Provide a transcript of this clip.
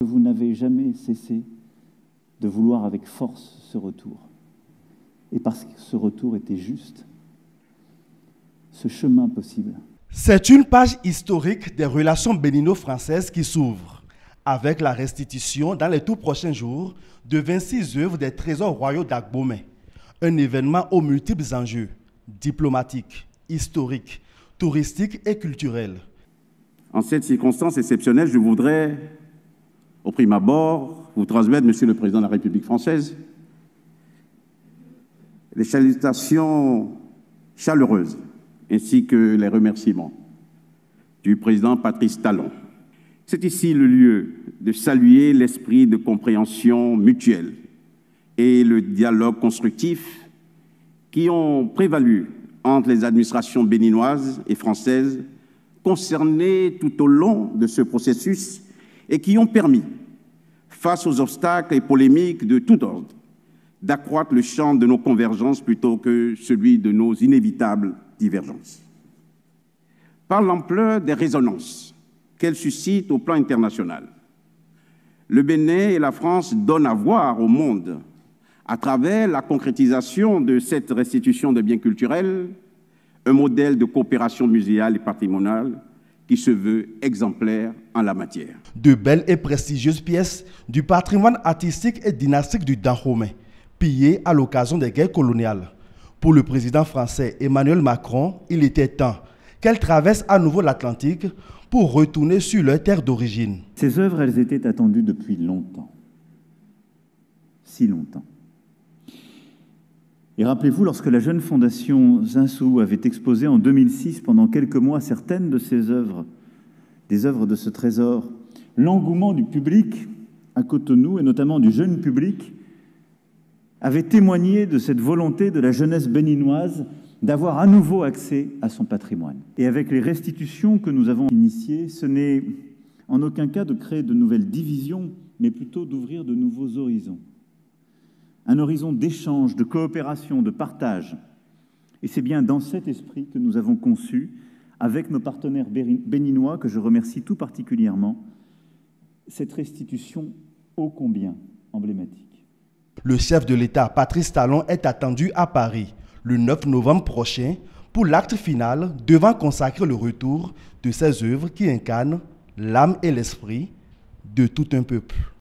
Vous n'avez jamais cessé de vouloir avec force ce retour. Et parce que ce retour était juste, ce chemin possible. C'est une page historique des relations bénino-françaises qui s'ouvre, avec la restitution dans les tout prochains jours de 26 œuvres des trésors royaux d'Agbomey. Un événement aux multiples enjeux, diplomatiques, historiques, touristiques et culturels. En cette circonstance exceptionnelle, je voudrais, au prime abord, vous transmettre, Monsieur le Président de la République française, les salutations chaleureuses ainsi que les remerciements du Président Patrice Talon. C'est ici le lieu de saluer l'esprit de compréhension mutuelle et le dialogue constructif qui ont prévalu entre les administrations béninoises et françaises concernées tout au long de ce processus et qui ont permis, face aux obstacles et polémiques de tout ordre, d'accroître le champ de nos convergences plutôt que celui de nos inévitables divergences. Par l'ampleur des résonances qu'elles suscitent au plan international, le Bénin et la France donnent à voir au monde, à travers la concrétisation de cette restitution de biens culturels, un modèle de coopération muséale et patrimoniale qui se veut exemplaire en la matière. De belles et prestigieuses pièces du patrimoine artistique et dynastique du Dahomey, pillées à l'occasion des guerres coloniales. Pour le président français Emmanuel Macron, il était temps qu'elles traversent à nouveau l'Atlantique pour retourner sur leur terre d'origine. Ces œuvres, elles étaient attendues depuis longtemps. Si longtemps. Et rappelez-vous, lorsque la jeune fondation Zinsou avait exposé en 2006, pendant quelques mois, certaines de ces œuvres, des œuvres de ce trésor, l'engouement du public à Cotonou, et notamment du jeune public, avait témoigné de cette volonté de la jeunesse béninoise d'avoir à nouveau accès à son patrimoine. Et avec les restitutions que nous avons initiées, ce n'est en aucun cas de créer de nouvelles divisions, mais plutôt d'ouvrir de nouveaux horizons. Un horizon d'échange, de coopération, de partage. Et c'est bien dans cet esprit que nous avons conçu, avec nos partenaires béninois, que je remercie tout particulièrement, cette restitution ô combien emblématique. Le chef de l'État, Patrice Talon, est attendu à Paris le 9 novembre prochain pour l'acte final devant consacrer le retour de ces œuvres qui incarnent l'âme et l'esprit de tout un peuple.